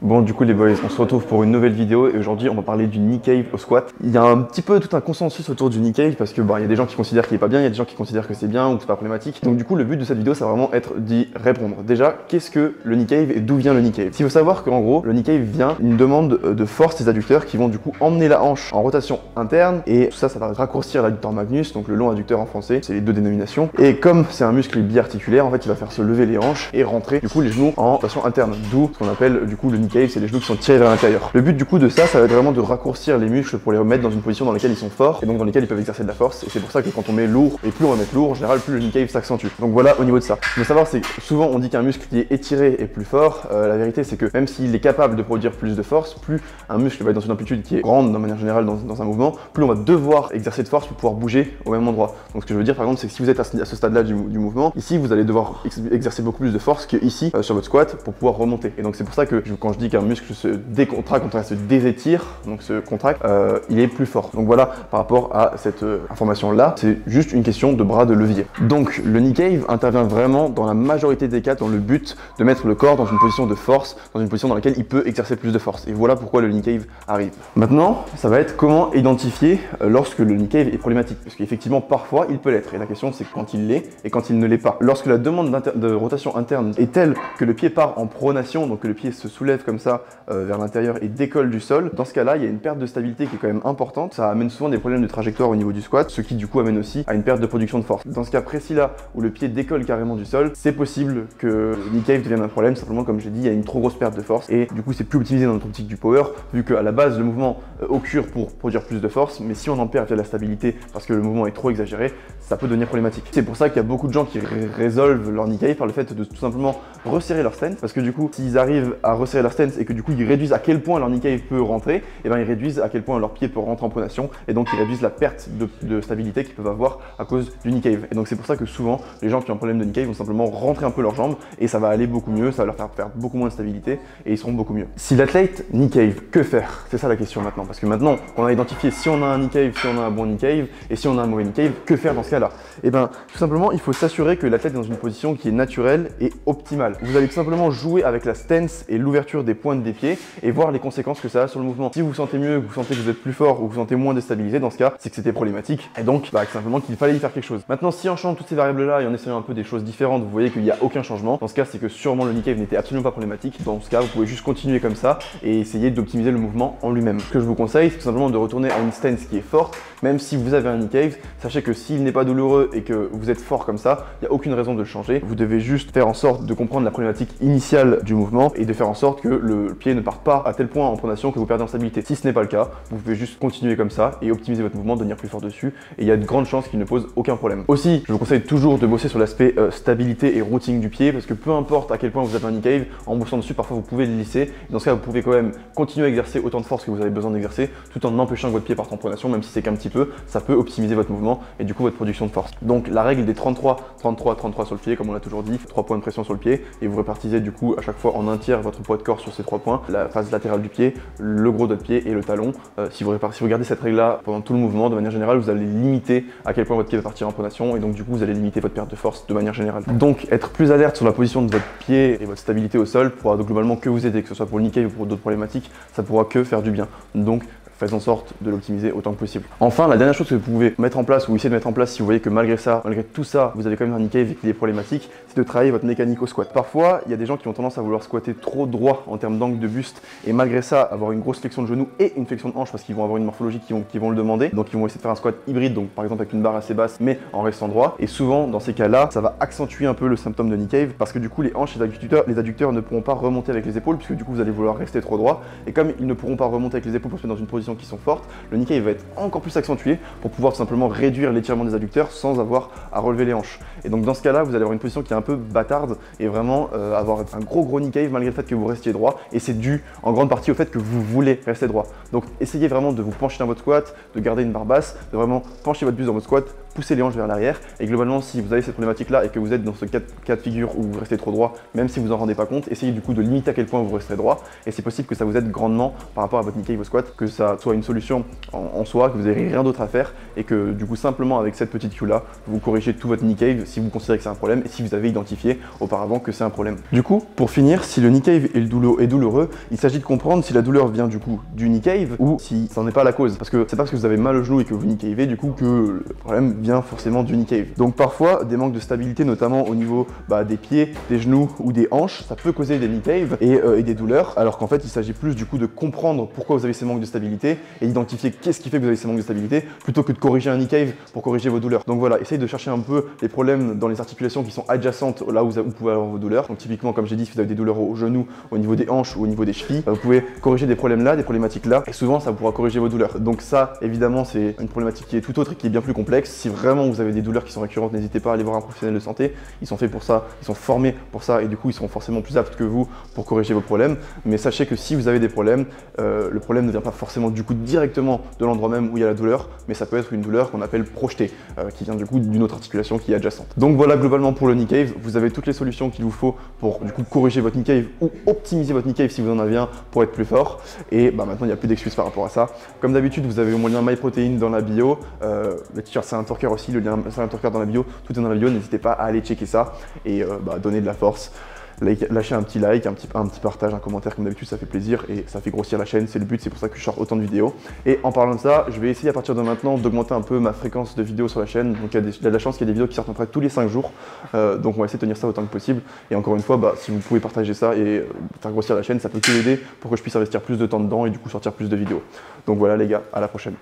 Bon du coup les boys, on se retrouve pour une nouvelle vidéo et aujourd'hui on va parler du knee cave au squat. Il y a un petit peu tout un consensus autour du knee cave parce que il y a des gens qui considèrent qu'il est pas bien, il y a des gens qui considèrent que c'est bien ou que c'est pas problématique. Donc du coup le but de cette vidéo ça va vraiment être d'y répondre. Déjà, qu'est-ce que le knee cave et d'où vient le knee cave? Il faut savoir qu'en gros le knee cave vient d'une demande de force des adducteurs qui vont du coup emmener la hanche en rotation interne et tout ça, ça va raccourcir l'adducteur magnus, donc le long adducteur en français, c'est les deux dénominations. Et comme c'est un muscle biarticulaire, en fait il va faire se lever les hanches et rentrer du coup les genoux en rotation interne, d'où ce qu'on appelle du coup le knee cave, c'est les genoux qui sont tirés vers l'intérieur. Le but du coup de ça, ça va être vraiment de raccourcir les muscles pour les remettre dans une position dans laquelle ils sont forts et donc dans lesquelles ils peuvent exercer de la force. Et c'est pour ça que quand on met lourd, et plus on va mettre lourd, en général plus le knee cave s'accentue. Donc voilà au niveau de ça. Ce qu'il faut savoir, c'est que souvent on dit qu'un muscle qui est étiré est plus fort. La vérité c'est que même s'il est capable de produire plus de force, plus un muscle va être dans une amplitude qui est grande de manière générale dans un mouvement, plus on va devoir exercer de force pour pouvoir bouger au même endroit. Donc ce que je veux dire par exemple, c'est que si vous êtes à ce stade-là du mouvement, ici vous allez devoir exercer beaucoup plus de force que ici sur votre squat pour pouvoir remonter. Et donc c'est pour ça que quand je dis qu'un muscle se décontracte, quand il se désétire, donc se contracte, il est plus fort. Donc voilà, par rapport à cette information-là, c'est juste une question de bras de levier. Donc le knee cave intervient vraiment dans la majorité des cas dans le but de mettre le corps dans une position de force, dans une position dans laquelle il peut exercer plus de force. Et voilà pourquoi le knee cave arrive. Maintenant, ça va être comment identifier lorsque le knee cave est problématique. Parce qu'effectivement, parfois, il peut l'être. Et la question, c'est quand il l'est et quand il ne l'est pas. Lorsque la demande de rotation interne est telle que le pied part en pronation, donc que le pied se soulève comme ça vers l'intérieur et décolle du sol, dans ce cas-là, il y a une perte de stabilité qui est quand même importante. Ça amène souvent des problèmes de trajectoire au niveau du squat, ce qui du coup amène aussi à une perte de production de force. Dans ce cas précis-là, où le pied décolle carrément du sol, c'est possible que le knee cave devienne un problème. Simplement, comme j'ai dit, il y a une trop grosse perte de force et du coup, c'est plus optimisé dans notre optique du power, vu qu'à la base, le mouvement occure pour produire plus de force, mais si on en perd via la stabilité parce que le mouvement est trop exagéré, ça peut devenir problématique. C'est pour ça qu'il y a beaucoup de gens qui résolvent leur knee cave par le fait de tout simplement resserrer leur stance, parce que du coup, s'ils arrivent à resserrer leur stance et que du coup, ils réduisent à quel point leur knee cave peut rentrer, et bien ils réduisent à quel point leur pied peut rentrer en pronation, et donc ils réduisent la perte de stabilité qu'ils peuvent avoir à cause du knee cave. Et donc c'est pour ça que souvent, les gens qui ont un problème de knee cave vont simplement rentrer un peu leurs jambes, et ça va aller beaucoup mieux, ça va leur faire perdre beaucoup moins de stabilité, et ils seront beaucoup mieux. Si l'athlète knee cave, que faire? C'est ça la question maintenant, parce que maintenant, on a identifié si on a un knee cave, si on a un bon knee cave, et si on a un mauvais knee cave, que faire dans ce cas-là? Et bien, tout simplement, il faut s'assurer que l'athlète est dans une position qui est naturelle et optimale. Vous allez tout simplement jouer avec la stance et l'ouverture des pointes des pieds et voir les conséquences que ça a sur le mouvement. Si vous vous sentez mieux, que vous sentez que vous êtes plus fort ou que vous sentez moins déstabilisé, dans ce cas, c'est que c'était problématique et donc simplement qu'il fallait y faire quelque chose. Maintenant, si en changeant toutes ces variables-là et en essayant un peu des choses différentes, vous voyez qu'il n'y a aucun changement, dans ce cas, c'est que sûrement le knee cave n'était absolument pas problématique. Dans ce cas, vous pouvez juste continuer comme ça et essayer d'optimiser le mouvement en lui-même. Ce que je vous conseille, c'est tout simplement de retourner à une stance qui est forte, même si vous avez un knee cave. Sachez que s'il n'est pas douloureux et que vous êtes fort comme ça, il n'y a aucune raison de le changer. Vous devez juste faire en sorte de comprendre la problématique initiale du mouvement et de faire en sorte que le pied ne parte pas à tel point en pronation que vous perdez en stabilité. Si ce n'est pas le cas, vous pouvez juste continuer comme ça et optimiser votre mouvement, devenir plus fort dessus, et il y a de grandes chances qu'il ne pose aucun problème. Aussi, je vous conseille toujours de bosser sur l'aspect stabilité et routing du pied, parce que peu importe à quel point vous avez un knee cave, en bossant dessus, parfois vous pouvez le lisser. Dans ce cas, vous pouvez quand même continuer à exercer autant de force que vous avez besoin d'exercer, tout en empêchant que votre pied parte en pronation, même si c'est qu'un petit peu, ça peut optimiser votre mouvement et du coup votre production de force. Donc la règle des 33, 33, 33 sur le pied, comme on l'a toujours dit, 3 points de pression sur le pied, et vous répartisez du coup à chaque fois en un tiers votre poids de corps sur ces 3 points, la face latérale du pied, le gros de votre pied et le talon. Si vous gardez cette règle là pendant tout le mouvement, de manière générale, vous allez limiter à quel point votre pied va partir en pronation, et donc du coup vous allez limiter votre perte de force de manière générale. Donc être plus alerte sur la position de votre pied et votre stabilité au sol pourra donc globalement que vous aider, que ce soit pour le knee cave ou pour d'autres problématiques, ça pourra que faire du bien. Donc faites en sorte de l'optimiser autant que possible. Enfin, la dernière chose que vous pouvez mettre en place ou essayer de mettre en place si vous voyez que malgré tout ça, vous avez quand même un knee cave et qu'il est problématique, c'est de travailler votre mécanique au squat. Parfois, il y a des gens qui ont tendance à vouloir squatter trop droit en termes d'angle de buste et malgré ça avoir une grosse flexion de genou et une flexion de hanche parce qu'ils vont avoir une morphologie qui vont le demander. Donc ils vont essayer de faire un squat hybride, donc par exemple avec une barre assez basse mais en restant droit. Et souvent dans ces cas-là, ça va accentuer un peu le symptôme de knee cave parce que du coup les hanches et les adducteurs ne pourront pas remonter avec les épaules puisque du coup vous allez vouloir rester trop droit. Et comme ils ne pourront pas remonter avec les épaules pour se mettre dans une position qui sont fortes, le knee cave va être encore plus accentué pour pouvoir tout simplement réduire l'étirement des adducteurs sans avoir à relever les hanches. Et donc dans ce cas-là, vous allez avoir une position qui est un peu bâtarde et vraiment avoir un gros knee cave malgré le fait que vous restiez droit. Et c'est dû en grande partie au fait que vous voulez rester droit. Donc essayez vraiment de vous pencher dans votre squat, de garder une barre basse, de vraiment pencher votre buste dans votre squat pousser les hanches vers l'arrière. Et globalement, si vous avez cette problématique là et que vous êtes dans ce cas de figure où vous restez trop droit, même si vous en rendez pas compte, essayez du coup de limiter à quel point vous resterez droit, et c'est possible que ça vous aide grandement par rapport à votre knee cave au squat, que ça soit une solution en soi, que vous n'ayez rien d'autre à faire, et que du coup simplement avec cette petite cue là, vous corrigez tout votre knee cave si vous considérez que c'est un problème et si vous avez identifié auparavant que c'est un problème. Du coup, pour finir, si le knee cave est douloureux, il s'agit de comprendre si la douleur vient du coup du knee cave ou si ça n'en est pas la cause, parce que c'est pas parce que vous avez mal au genou et que vous knee cavez du coup que le problème vient forcément du knee cave. Donc parfois des manques de stabilité, notamment au niveau des pieds, des genoux ou des hanches, ça peut causer des knee caves et des douleurs, alors qu'en fait il s'agit plus du coup de comprendre pourquoi vous avez ces manques de stabilité et d'identifier qu'est-ce qui fait que vous avez ces manques de stabilité plutôt que de corriger un knee cave pour corriger vos douleurs. Donc voilà, essayez de chercher un peu les problèmes dans les articulations qui sont adjacentes là où vous pouvez avoir vos douleurs. Donc typiquement, comme j'ai dit, si vous avez des douleurs au genou, au niveau des hanches ou au niveau des chevilles, vous pouvez corriger des problèmes là, des problématiques là, et souvent ça pourra corriger vos douleurs. Donc ça, évidemment, c'est une problématique qui est tout autre et qui est bien plus complexe. Si vraiment vous avez des douleurs qui sont récurrentes, n'hésitez pas à aller voir un professionnel de santé. Ils sont faits pour ça, ils sont formés pour ça, et du coup ils seront forcément plus aptes que vous pour corriger vos problèmes. Mais sachez que si vous avez des problèmes, le problème ne vient pas forcément du coup directement de l'endroit même où il y a la douleur, mais ça peut être une douleur qu'on appelle projetée, qui vient du coup d'une autre articulation qui est adjacente. Donc voilà, globalement pour le knee cave, vous avez toutes les solutions qu'il vous faut pour du coup corriger votre knee cave ou optimiser votre knee cave si vous en avez un pour être plus fort. Et maintenant il n'y a plus d'excuses par rapport à ça. Comme d'habitude, vous avez mon lien MyProtein dans la bio, le t-shirt c'est un Talker aussi, le lien c'est un Talker dans la bio, tout est dans la bio, n'hésitez pas à aller checker ça et donner de la force. Lâchez un petit like, un petit partage, un commentaire comme d'habitude, ça fait plaisir et ça fait grossir la chaîne, c'est le but, c'est pour ça que je sors autant de vidéos. Et en parlant de ça, je vais essayer à partir de maintenant d'augmenter un peu ma fréquence de vidéos sur la chaîne. Donc il y a de la chance qu'il y ait des vidéos qui sortent à peu près tous les 5 jours. Donc on va essayer de tenir ça autant que possible. Et encore une fois, si vous pouvez partager ça et faire grossir la chaîne, ça peut que l'aider pour que je puisse investir plus de temps dedans et du coup sortir plus de vidéos. Donc voilà les gars, à la prochaine.